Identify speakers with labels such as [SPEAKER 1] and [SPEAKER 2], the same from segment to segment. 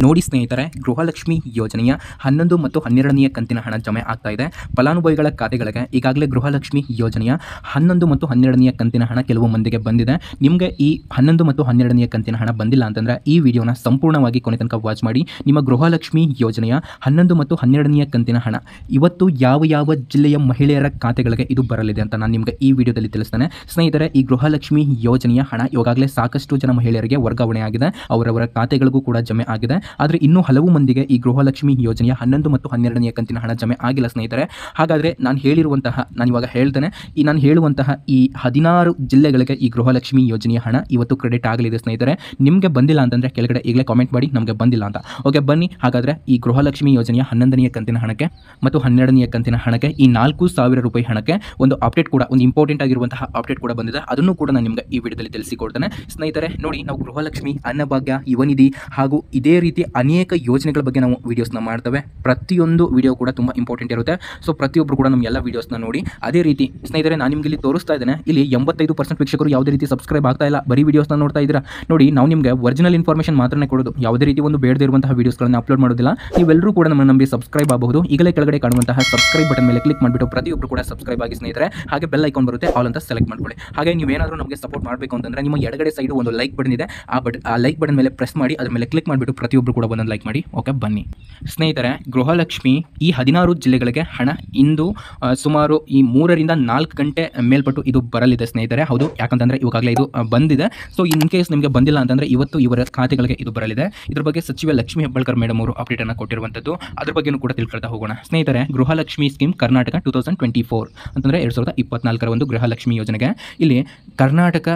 [SPEAKER 1] ನೋಡಿ ಸ್ನೇಹಿತರೆ, ಗೃಹಲಕ್ಷ್ಮಿ ಯೋಜನೆಯ 11 ಮತ್ತು 12ನೇ ಕಂತಿನ ಹಣ ಜಮೆ ಆಗ್ತಾ ಇದೆ. ಫಲಾನುಭವಿಗಳ ಖಾತೆಗಳಿಗೆ ಈಗಾಗಲೇ ಗೃಹಲಕ್ಷ್ಮಿ ಯೋಜನೆಯ 11 ಮತ್ತು 12ನೇ ಕಂತಿನ ಹಣ ಕೆಲವು ಮಂದಿಗೆ ಬಂದಿದೆ. ನಿಮಗೆ ಈ 11 ಮತ್ತು 12ನೇ ಕಂತಿನ ಹಣ ಬಂದಿಲ್ಲ ಅಂತಂದರೆ ಈ ವಿಡಿಯೋನ ಸಂಪೂರ್ಣವಾಗಿ ಕೊನೆ ತನಕ ವಾಚ್ ಮಾಡಿ. ನಿಮ್ಮ ಗೃಹಲಕ್ಷ್ಮಿ ಯೋಜನೆಯ 11 ಮತ್ತು 12ನೇ ಕಂತಿನ ಹಣ ಇವತ್ತು ಯಾವ ಜಿಲ್ಲೆಯ ಮಹಿಳೆಯರ ಖಾತೆಗಳಿಗೆ ಇದು ಬರಲಿದೆ ಅಂತ ನಾನು ನಿಮಗೆ ಈ ವಿಡಿಯೋದಲ್ಲಿ ತಿಳಿಸ್ತೇನೆ. ಸ್ನೇಹಿತರೆ, ಈ ಗೃಹಲಕ್ಷ್ಮಿ ಯೋಜನೆಯ ಹಣ ಈಗಾಗಲೇ ಸಾಕಷ್ಟು ಜನ ಮಹಿಳೆಯರಿಗೆ ವರ್ಗಾವಣೆ ಆಗಿದೆ, ಅವರವರ ಖಾತೆಗಳಿಗೂ ಕೂಡ ಜಮೆ ಆಗಿದೆ. ಆದರೆ ಇನ್ನೂ ಹಲವು ಮಂದಿಗೆ ಈ ಗೃಹಲಕ್ಷ್ಮಿ ಯೋಜನೆಯ 11 ಮತ್ತು 12ನೇ ಕಂತಿನ ಹಣ ಜಮೆ ಆಗಿಲ್ಲ ಸ್ನೇಹಿತರೆ. ಹಾಗಾದರೆ ನಾನು ಇವಾಗ ಹೇಳ್ತೇನೆ, ನಾನು ಹೇಳುವಂತಹ ಈ 16 ಜಿಲ್ಲೆಗಳಿಗೆ ಈ ಗೃಹಲಕ್ಷ್ಮಿ ಯೋಜನೆಯ ಹಣ ಇವತ್ತು ಕ್ರೆಡಿಟ್ ಆಗಲಿದೆ ಸ್ನೇಹಿತರೆ. ನಿಮಗೆ ಬಂದಿಲ್ಲ ಅಂತಂದರೆ ಕೆಳಗಡೆ ಈಗಲೇ ಕಾಮೆಂಟ್ ಮಾಡಿ ನಮಗೆ ಬಂದಿಲ್ಲ ಅಂತ. ಓಕೆ, ಬನ್ನಿ ಹಾಗಾದರೆ ಈ ಗೃಹಲಕ್ಷ್ಮಿ ಯೋಜನೆಯ 11ನೇ ಕಂತಿನ ಹಣಕ್ಕೆ ಮತ್ತು 12ನೇ ಕಂತಿನ ಹಣಕ್ಕೆ ಈ 4,000 ರೂಪಾಯಿ ಹಣಕ್ಕೆ ಒಂದು ಅಪ್ಡೇಟ್ ಕೂಡ, ಒಂದು ಇಂಪಾರ್ಟೆಂಟ್ ಆಗಿರುವಂತಹ ಅಪ್ಡೇಟ್ ಕೂಡ ಬಂದಿದೆ. ಅದನ್ನು ಕೂಡ ನಾನು ನಿಮಗೆ ಈ ವಿಡಿಯೋದಲ್ಲಿ ತಿಳಿಸಿಕೊಡ್ತೇನೆ ಸ್ನೇಹಿತರೆ. ನೋಡಿ, ನಾವು ಗೃಹಲಕ್ಷ್ಮಿ, ಅನ್ನಭಾಗ್ಯ, ಯುವನಿಧಿ ಹಾಗೂ ಇದೇ ರೀತಿ ಅನೇಕ ಯೋಜನೆಗಳ ಬಗ್ಗೆ ನಾವು ವೀಡಿಯೋಸ್ನ ಮಾಡ್ತೇವೆ. ಪ್ರತಿಯೊಂದು ವಿಡಿಯೋ ಕೂಡ ತುಂಬ ಇಂಪಾರ್ಟೆಂಟ್ ಇರುತ್ತೆ. ಸೊ ಪ್ರತಿಯೊಬ್ಬರು ಕೂಡ ನಮ್ಮ ಎಲ್ಲ ವೀಡಿಯೋಸ್ನ ನೋಡಿ. ಅದೇ ರೀತಿ ಸ್ನೇಹಿತರೆ, ನಾನು ನಿಮಗೆ ಇಲ್ಲಿ ತೋರಿಸ್ತಾ ಇದ್ದೇನೆ, ಇಲ್ಲಿ 85% ವೀಕ್ಷಕರು ಯಾವುದೇ ರೀತಿ ಸಬ್ಸ್ಕ್ರೈಬ್ ಆಗ್ತಾ ಇಲ್ಲ, ಬರೀ ವೀಡಿಯೋಸ್ನ ನೋಡ್ತಾ ಇದ್ದೀರಾ. ನೋಡಿ, ನಾವು ನಿಮಗೆ ಒರಿಜಿನಲ್ ಇನ್ಫಾರ್ಮೇಷನ್ ಮಾತ್ರನೇ ಕೊಡೋದು, ಯಾವುದೇ ರೀತಿ ಒಂದು ಬೇಡದೇ ಇರುವಂತಹ ವೀಡಿಯೋಸ್ಗಳನ್ನು ಅಪ್ಲೋಡ್ ಮಾಡೋದಿಲ್ಲ. ನೀವೆಲ್ಲರೂ ಕೂಡ ನಮ್ಮ ನಂಬಿ ಸಬ್ಸ್ಕ್ರೈಬ್ ಆಗಬಹುದು. ಈಗಲೇ ಕೆಳಗಡೆ ಕಾಣುವಂತಹ ಸಬ್ಸ್ಕ್ರೈಬ್ ಬಟನ್ ಮೇಲೆ ಕ್ಲಿಕ್ ಮಾಡಿಬಿಟ್ಟು ಪ್ರತಿಯೊಬ್ಬರು ಕೂಡ ಸಬ್ಸ್ಕ್ರೈಬ್ ಆಗಿ ಸ್ನೇಹಿತರೆ. ಹಾಗೆ ಬೆಲ್ ಐಕಾನ್ ಬರುತ್ತೆ, ಆಲ್ ಅಂತ ಸೆಲೆಕ್ಟ್ ಮಾಡ್ಕೊಳ್ಳಿ. ಹಾಗೆ ನೀವೇನಾದರೂ ನಮಗೆ ಸಪೋರ್ಟ್ ಮಾಡಬೇಕು ಅಂತಂದರೆ ನಿಮ್ಮ ಎಡಗಡೆ ಸೈಡ್ ಒಂದು ಲೈಕ್ ಬಟನ್ ಇದೆ, ಆ ಲೈಕ್ ಬಟನ್ ಮೇಲೆ ಪ್ರೆಸ್ ಮಾಡಿ ಅದರ ಮೇಲೆ ಕ್ಲಿಕ್ ಮಾಡಿಬಿಟ್ಟು ಪ್ರತಿಯೊಬ್ಬರು ಕೂಡ ಒಂದೊಂದು ಲೈಕ್ ಮಾಡಿ. ಓಕೆ, ಬನ್ನಿ ಸ್ನೇಹಿತರೆ. ಗೃಹಲಕ್ಷ್ಮಿ ಈ 16 ಜಿಲ್ಲೆಗಳಿಗೆ ಹಣ ಇಂದು ಸುಮಾರು ಈ 3 ರಿಂದ 4 ಗಂಟೆ ಮೇಲ್ಪಟ್ಟು ಇದು ಬರಲಿದೆ ಸ್ನೇಹಿತರೆ. ಹೌದು, ಯಾಕಂತಂದರೆ ಇವಾಗಲೇ ಇದು ಬಂದಿದೆ. ಸೊ ಇನ್ ಕೇಸ್ ನಿಮಗೆ ಬಂದಿಲ್ಲ ಅಂತಂದರೆ ಇವತ್ತು ಇವರ ಖಾತೆಗಳಿಗೆ ಇದು ಬರಲಿದೆ. ಇದ್ರ ಬಗ್ಗೆ ಸಚಿವೆ ಲಕ್ಷ್ಮಿ ಹೆಬ್ಬಾಳ್ಕರ್ ಮೇಡಮ್ ಅವರು ಅಪ್ಡೇಟನ್ನು ಕೊಟ್ಟಿರುವಂಥದ್ದು, ಅದ್ರ ಬಗ್ಗೆಯೂ ಕೂಡ ತಿಳ್ಕೊಳ್ತಾ ಹೋಗೋಣ ಸ್ನೇಹಿತರೆ. ಗೃಹಲಕ್ಷ್ಮಿ ಸ್ಕೀಮ್ ಕರ್ನಾಟಕ 2024 ಅಂತಂದರೆ 2024ರ ಒಂದು ಗೃಹಲಕ್ಷ್ಮಿ ಯೋಜನೆಗೆ ಇಲ್ಲಿ ಕರ್ನಾಟಕ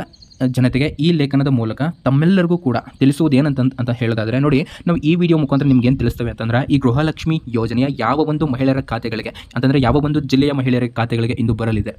[SPEAKER 1] ಜನತೆಗೆ ಈ ಲೇಖನದ ಮೂಲಕ ತಮ್ಮೆಲ್ಲರಿಗೂ ಕೂಡ ತಿಳಿಸುವುದು ಏನಂತ ಹೇಳೋದಾದರೆ, ನೋಡಿ, ನಾವು ಈ ವಿಡಿಯೋ ಮುಖಾಂತರ ನಿಮ್ಗೆ ಏನು ತಿಳಿಸ್ತೇವೆ ಅಂತಂದರೆ ಈ ಗೃಹಲಕ್ಷ್ಮಿ ಯೋಜನೆಯ ಯಾವ ಒಂದು ಮಹಿಳೆಯರ ಖಾತೆಗಳಿಗೆ ಅಂತಂದರೆ ಯಾವ ಒಂದು ಜಿಲ್ಲೆಯ ಮಹಿಳೆಯರ ಖಾತೆಗಳಿಗೆ ಇಂದು ಬರಲಿದೆ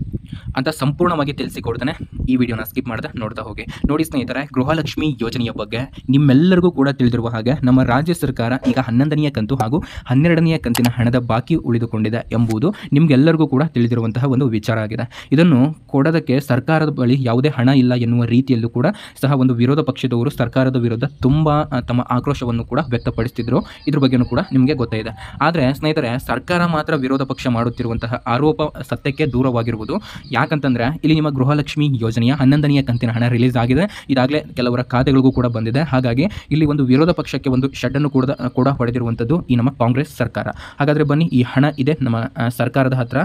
[SPEAKER 1] ಅಂತ ಸಂಪೂರ್ಣವಾಗಿ ತಿಳಿಸಿಕೊಡ್ತೇನೆ. ಈ ವಿಡಿಯೋನ ಸ್ಕಿಪ್ ಮಾಡದೆ ನೋಡ್ತಾ ಹೋಗಿ. ನೋಡಿ ಸ್ನೇಹಿತರೆ, ಗೃಹಲಕ್ಷ್ಮಿ ಯೋಜನೆಯ ಬಗ್ಗೆ ನಿಮ್ಮೆಲ್ಲರಿಗೂ ಕೂಡ ತಿಳಿದಿರುವ ಹಾಗೆ ನಮ್ಮ ರಾಜ್ಯ ಸರ್ಕಾರ ಈಗ 11ನೇ ಕಂತು ಹಾಗೂ 12ನೇ ಕಂತಿನ ಹಣದ ಬಾಕಿ ಉಳಿದುಕೊಂಡಿದೆ ಎಂಬುದು ನಿಮಗೆಲ್ಲರಿಗೂ ಕೂಡ ತಿಳಿದಿರುವಂತಹ ಒಂದು ವಿಚಾರ ಆಗಿದೆ. ಇದನ್ನು ಕೊಡೋದಕ್ಕೆ ಸರ್ಕಾರದ ಬಳಿ ಯಾವುದೇ ಹಣ ಇಲ್ಲ ಎನ್ನುವ ರೀತಿಯಲ್ಲೂ ಕೂಡ ಸಹ ಒಂದು ವಿರೋಧ ಪಕ್ಷದವರು ಸರ್ಕಾರದ ವಿರುದ್ಧ ತುಂಬ ತಮ್ಮ ಆಕ್ರೋಶವನ್ನು ಕೂಡ ವ್ಯಕ್ತಪಡಿಸುತ್ತಿದ್ದರು. ಇದ್ರ ಬಗ್ಗೆಯೂ ಕೂಡ ನಿಮಗೆ ಗೊತ್ತಿದೆ. ಆದರೆ ಸ್ನೇಹಿತರೆ, ಸರ್ಕಾರ ಮಾತ್ರ ವಿರೋಧ ಪಕ್ಷ ಮಾಡುತ್ತಿರುವಂತಹ ಆರೋಪ ಸತ್ಯಕ್ಕೆ ದೂರವಾಗಿರುವುದು. ಯಾಕಂತಂದರೆ ಇಲ್ಲಿ ನಿಮ್ಮ ಗೃಹಲಕ್ಷ್ಮಿ ಯೋಜನೆಯ 11ನೇ ಕಂತಿನ ಹಣ ರಿಲೀಸ್ ಆಗಿದೆ, ಇದಾಗಲೇ ಕೆಲವರ ಖಾತೆಗಳಿಗೂ ಕೂಡ ಬಂದಿದೆ. ಹಾಗಾಗಿ ಇಲ್ಲಿ ಒಂದು ವಿರೋಧ ಪಕ್ಷಕ್ಕೆ ಒಂದು ಶೆಡ್ಡನ್ನು ಕೂಡ ಹೊಡೆದಿರುವಂಥದ್ದು ಈ ನಮ್ಮ ಕಾಂಗ್ರೆಸ್ ಸರ್ಕಾರ. ಹಾಗಾದರೆ ಬನ್ನಿ, ಈ ಹಣ ಇದೆ ನಮ್ಮ ಸರ್ಕಾರದ ಹತ್ರ,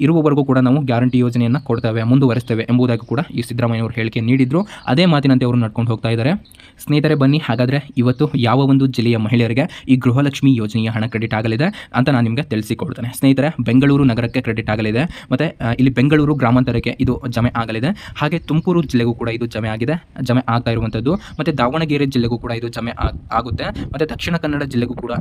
[SPEAKER 1] ಇರುವವರೆಗೂ ಕೂಡ ನಾವು ಗ್ಯಾರಂಟಿ ಯೋಜನೆಯನ್ನು ಕೊಡ್ತೇವೆ, ಮುಂದುವರಿಸ್ತೇವೆ ಎಂಬುದಾಗಿ ಕೂಡ ಈ ಸಿದ್ದರಾಮಯ್ಯವರು ಹೇಳಿಕೆ ನೀಡಿದ್ರು. ಅದೇ ಮಾತಿನಂತೆ ಅವರು ನಡ್ಕೊಂಡು ಹೋಗ್ತಾ ಇದ್ದಾರೆ ಸ್ನೇಹಿತರೆ. ಬನ್ನಿ ಹಾಗಾದರೆ ಇವತ್ತು ಯಾವ ಒಂದು ಜಿಲ್ಲೆಯ ಮಹಿಳೆಯರಿಗೆ ಈ ಗೃಹಲಕ್ಷ್ಮಿ ಯೋಜನೆಯ ಹಣ ಕ್ರೆಡಿಟ್ ಆಗಲಿದೆ ಅಂತ ನಾನು ನಿಮಗೆ ತಿಳಿಸಿಕೊಡ್ತೇನೆ ಸ್ನೇಹಿತರೆ. ಬೆಂಗಳೂರು ನಗರಕ್ಕೆ ಕ್ರೆಡಿಟ್ ಆಗಲಿದೆ, ಮತ್ತು ಇಲ್ಲಿ ಬೆಂಗಳೂರು ಗ್ರಾಮಾಂತರಕ್ಕೆ ಇದು ಜಮೆ ಆಗಲಿದೆ. ಹಾಗೆ ತುಮಕೂರು ಜಿಲ್ಲೆಗೂ ಕೂಡ ಇದು ಜಮೆ ಆಗ್ತಾ ಇರುವಂಥದ್ದು, ಮತ್ತು ದಾವಣಗೆರೆ ಜಿಲ್ಲೆಗೂ ಕೂಡ ಇದು ಜಮೆ ಆಗುತ್ತೆ, ಮತ್ತು ದಕ್ಷಿಣ ಕನ್ನಡ ಜಿಲ್ಲೆಗೂ ಕೂಡ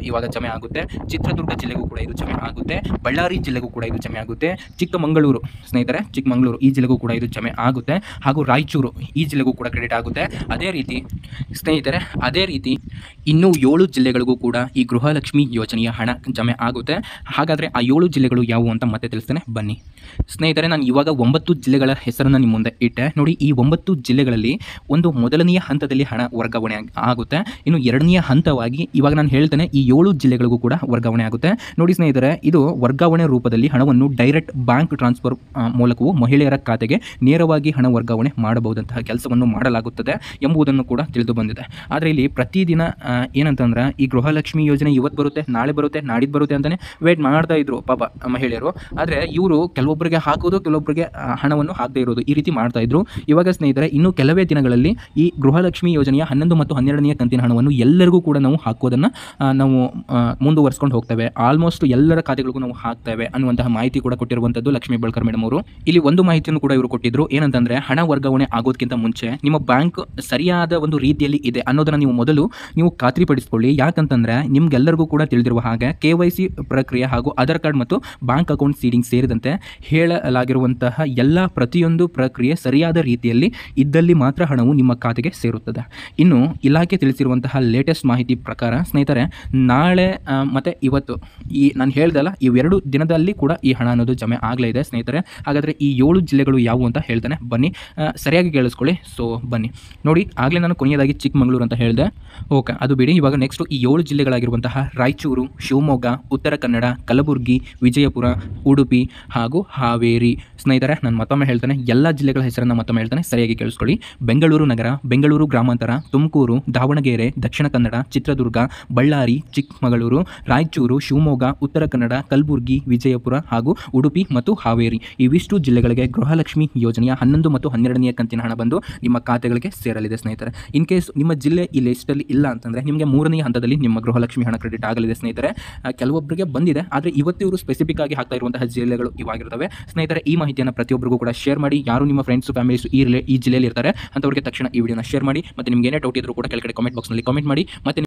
[SPEAKER 1] ಇವಾಗ ಜಮೆ ಆಗುತ್ತೆ, ಚಿತ್ರದುರ್ಗ ಜಿಲ್ಲೆಗೂ ಕೂಡ ಇದು ಜಮೆ ಆಗುತ್ತೆ, ಬಳ್ಳಾರಿ ಜಿಲ್ಲೆಗೂ ಕೂಡ ಇದು ಜಮೆ ಆಗುತ್ತೆ, ಚಿಕ್ಕಮಗಳೂರು ಸ್ನೇಹಿತರೆ, ಚಿಕ್ಕಮಗಳೂರು ಈ ಜಿಲ್ಲೆಗೂ ಕೂಡ ಇದು ಜಮೆ ಆಗುತ್ತೆ, ಹಾಗೂ ರಾಯಚೂರು ಈ ಜಿಲ್ಲೆಗೂ ಕೂಡ ಕ್ರೆಡಿಟ್ ಆಗುತ್ತೆ. ಅದೇ ರೀತಿ ಸ್ನೇಹಿತರೆ, ಇನ್ನೂ 7 ಜಿಲ್ಲೆಗಳಿಗೂ ಕೂಡ ಈ ಗೃಹಲಕ್ಷ್ಮಿ ಯೋಜನೆಯ ಹಣ ಜಮೆ ಆಗುತ್ತೆ. ಹಾಗಾದರೆ ಆ 7 ಜಿಲ್ಲೆಗಳು ಯಾವುವು ಅಂತ ಮತ್ತೆ ತಿಳಿಸ್ತೇನೆ ಬನ್ನಿ ಸ್ನೇಹಿತರೆ. ನಾನು ಇವಾಗ 9 ಜಿಲ್ಲೆಗಳ ಹೆಸರನ್ನು ನಿಮ್ಮ ಮುಂದೆ ಇಟ್ಟೆ. ನೋಡಿ, ಈ 9 ಜಿಲ್ಲೆಗಳಲ್ಲಿ ಒಂದು ಮೊದಲನೆಯ ಹಂತದಲ್ಲಿ ಹಣ ವರ್ಗಾವಣೆ ಆಗುತ್ತೆ. ಇನ್ನು 2ನೇ ಹಂತವಾಗಿ ಇವಾಗ ನಾನು ಹೇಳ್ತೇನೆ ಈ 7 ಜಿಲ್ಲೆಗಳಿಗೂ ಕೂಡ ವರ್ಗಾವಣೆ ಆಗುತ್ತೆ. ನೋಡಿ ಸ್ನೇಹಿತರೆ, ಇದು ವರ್ಗಾವಣೆ ರೂಪದಲ್ಲಿ ಹಣವನ್ನು ಡೈರೆಕ್ಟ್ ಬ್ಯಾಂಕ್ ಟ್ರಾನ್ಸ್ಫರ್ ಮೂಲಕವೂ ಮಹಿಳೆಯರ ಖಾತೆಗೆ ನೇರವಾಗಿ ಹಣ ವರ್ಗಾವಣೆ ಮಾಡಬಹುದಂತಹ ಕೆಲಸವನ್ನು ಮಾಡಲಾಗುತ್ತದೆ ಎಂಬುದನ್ನು ಕೂಡ ತಿಳಿದು ಬಂದಿದೆ. ಆದರೆ ಇಲ್ಲಿ ಪ್ರತಿದಿನ ಏನಂತಂದ್ರೆ ಈ ಗೃಹಲಕ್ಷ್ಮಿ ಯೋಜನೆ ಇವತ್ತು ಬರುತ್ತೆ, ನಾಳೆ ಬರುತ್ತೆ, ನಾಡಿದ್ದು ಬರುತ್ತೆ ಅಂತಲೇ ವೇಟ್ ಮಾಡ್ತಾ ಇದ್ರು ಪಾಪ ಮಹಿಳೆಯರು. ಆದರೆ ಇವರು ಕೆಲವೊಬ್ಬರಿಗೆ ಹಾಕೋದು, ಕೆಲವೊಬ್ಬರಿಗೆ ಹಣವನ್ನು ಹಾಕದೇ ಇರೋದು, ಈ ರೀತಿ ಮಾಡ್ತಾ ಇದ್ರು. ಇವಾಗ ಸ್ನೇಹಿತರೆ, ಇನ್ನು ಕೆಲವೇ ದಿನಗಳಲ್ಲಿ ಈ ಗೃಹಲಕ್ಷ್ಮಿ ಯೋಜನೆಯ 11 ಮತ್ತು 12ನೇ ಕಂತಿನ ಹಣವನ್ನು ಎಲ್ಲರಿಗೂ ಕೂಡ ನಾವು ಹಾಕೋದನ್ನು ನಾವು ಮುಂದುವರಿಸ್ಕೊಂಡು ಹೋಗ್ತೇವೆ. ಆಲ್ಮೋಸ್ಟ್ ಎಲ್ಲರ ಖಾತೆಗಳಿಗೂ ನಾವು ಹಾಕ್ತೇವೆ ಅನ್ನುವಂತಹ ಮಾಹಿತಿ ಕೂಡ ಕೊಟ್ಟಿರುವಂಥದ್ದು ಲಕ್ಷ್ಮಿ ಹೆಬ್ಬಾಳ್ಕರ್ ಮೇಡಮ್ ಅವರು. ಇಲ್ಲಿ ಒಂದು ಮಾಹಿತಿಯನ್ನು ಕೂಡ ಇವರು ಕೊಟ್ಟಿದ್ರು, ಏನಂತಂದ್ರೆ ಹಣ ವರ್ಗಾವಣೆ ಆಗೋದಕ್ಕಿಂತ ಮುಂಚೆ ನಿಮ್ಮ ಬ್ಯಾಂಕ್ ಸರಿಯಾದ ಒಂದು ರೀತಿಯಲ್ಲಿ ಇದೆ ಅನ್ನೋದನ್ನು ಮೊದಲು ನೀವು ಖಾತ್ರಿಪಡಿಸಿಕೊಳ್ಳಿ. ಯಾಕಂತಂದ್ರೆ ನಿಮ್ಗೆಲ್ಲರಿಗೂ ಕೂಡ ತಿಳಿದಿರುವ ಹಾಗೆ KYC ಪ್ರಕ್ರಿಯೆ ಹಾಗೂ ಆಧಾರ್ ಕಾರ್ಡ್ ಮತ್ತು ಬ್ಯಾಂಕ್ ಅಕೌಂಟ್ ಸೀಡಿಂಗ್ ಸೇರಿದಂತೆ ಹೇಳಲಾಗಿರುವಂತಹ ಎಲ್ಲ ಪ್ರತಿಯೊಂದು ಪ್ರಕ್ರಿಯೆ ಸರಿಯಾದ ರೀತಿಯಲ್ಲಿ ಇದ್ದಲ್ಲಿ ಮಾತ್ರ ಹಣವು ನಿಮ್ಮ ಖಾತೆಗೆ ಸೇರುತ್ತದೆ. ಇನ್ನು ಇಲಾಖೆ ತಿಳಿಸಿರುವಂತಹ ಲೇಟೆಸ್ಟ್ ಮಾಹಿತಿ ಪ್ರಕಾರ ಸ್ನೇಹಿತರೆ, ನಾಳೆ ಮತ್ತು ಇವತ್ತು ನಾನು ಹೇಳ್ದಲ್ಲ, ಇವೆರಡು ದಿನದಲ್ಲಿ ಕೂಡ ಈ ಹಣ ಅನ್ನೋದು ಜಮೆ ಆಗಲೇ ಇದೆ ಸ್ನೇಹಿತರೆ. ಹಾಗಾದರೆ ಈ 7 ಜಿಲ್ಲೆಗಳು ಯಾವುವು ಅಂತ ಹೇಳ್ತಾನೆ ಬನ್ನಿ. ಸರಿಯಾಗಿ ಸರಿಯಾಗಿ ಕೇಳಿಸ್ಕೊಳ್ಳಿ. ಸೊ ಬನ್ನಿ ನೋಡಿ, ಆಗಲೇ ನಾನು ಕೊನೆಯದಾಗಿ ಚಿಕ್ಕಮಗಳೂರು ಅಂತ ಹೇಳಿದೆ. ಓಕೆ, ಅದು ಬಿಡಿ. ಇವಾಗ ನೆಕ್ಸ್ಟು ಈ 7 ಜಿಲ್ಲೆಗಳಾಗಿರುವಂತಹ ರಾಯಚೂರು, ಶಿವಮೊಗ್ಗ, ಉತ್ತರ ಕನ್ನಡ, ಕಲಬುರಗಿ, ವಿಜಯಪುರ, ಉಡುಪಿ ಹಾಗೂ ಹಾವೇರಿ. ಸ್ನೇಹಿತರೆ, ನಾನು ಮತ್ತೊಮ್ಮೆ ಹೇಳ್ತೇನೆ, ಎಲ್ಲ ಜಿಲ್ಲೆಗಳ ಹೆಸರನ್ನು ಮತ್ತೊಮ್ಮೆ ಹೇಳ್ತೇನೆ, ಸರಿಯಾಗಿ ಕೇಳಿಸ್ಕೊಳ್ಳಿ. ಬೆಂಗಳೂರು ನಗರ, ಬೆಂಗಳೂರು ಗ್ರಾಮಾಂತರ, ತುಮಕೂರು, ದಾವಣಗೆರೆ, ದಕ್ಷಿಣ ಕನ್ನಡ, ಚಿತ್ರದುರ್ಗ, ಬಳ್ಳಾರಿ, ಚಿಕ್ಕಮಗಳೂರು, ರಾಯಚೂರು, ಶಿವಮೊಗ್ಗ, ಉತ್ತರ ಕನ್ನಡ, ಕಲಬುರಗಿ, ವಿಜಯಪುರ ಹಾಗೂ ಉಡುಪಿ ಮತ್ತು ಹಾವೇರಿ. ಇವಿಷ್ಟು ಜಿಲ್ಲೆಗಳಿಗೆ ಗೃಹಲಕ್ಷ್ಮಿ ಯೋಜನೆಯ 11 ಮತ್ತು 12ನೇ ಕಂತಿನ ಹಣ ಬಂದು ನಿಮ್ಮ ಖಾತೆಗಳಿಗೆ ಸೇರಲಿದೆ ಸ್ನೇಹಿತರೆ. ಇನ್ ಕೇಸ್ ನಿಮ್ಮ ಜಿಲ್ಲೆ ಈ ಲಿಸ್ಟಲ್ಲಿ ಇಲ್ಲ ಅಂತಂದರೆ ನಿಮಗೆ 3ನೇ ಹಂತದಲ್ಲಿ ನಿಮ್ಮ ಗೃಹಲಕ್ಷ್ಮಿ ಹಣ ಕ್ರೆಡಿಟ್ ಆಗಲಿದೆ ಸ್ನೇಹಿತರೆ. ಕೆಲವೊಬ್ಬರಿಗೆ ಬಂದಿದೆ, ಆದರೆ ಇವತ್ತು ಇವರು ಸ್ಪೆಸಿಫಿಕ್ ಆಗಿ ಹಾಕ್ತಾ ಇರುವಂತಹ ಜಿಲ್ಲೆಗಳು ಇವಾಗಿರ್ತವೆ ಸ್ನೇಹಿತರೆ. ಈ ಮಾಹಿತಿಯನ್ನು ಪ್ರತಿಯೊಬ್ಬರಿಗೂ ಕೂಡ ಶೇರ್ ಮಾಡಿ. ಯಾರು ನಿಮ್ಮ ಫ್ರೆಂಡ್ಸ್ ಫ್ಯಾಮಿಲೀಸ್ ಈ ಜಿಲ್ಲೆಯಲ್ಲಿ ಇರ್ತಾರೆ ಅಂಥವ್ರಿಗೆ ತಕ್ಷಣ ಈ ವಿಡಿಯೋನ ಶೇರ್ ಮಾಡಿ. ಮತ್ತು ನಿಮ್ಗೆ ಏನೇ ಡೌಟ್ ಇದ್ರೂ ಕೂಡ ಕೆಳಗಡೆ ಕಾಮೆಂಟ್ ಬಾಕ್ಸ್ನಲ್ಲಿ ಕಾಮೆಂಟ್ ಮಾಡಿ. ಮತ್ತು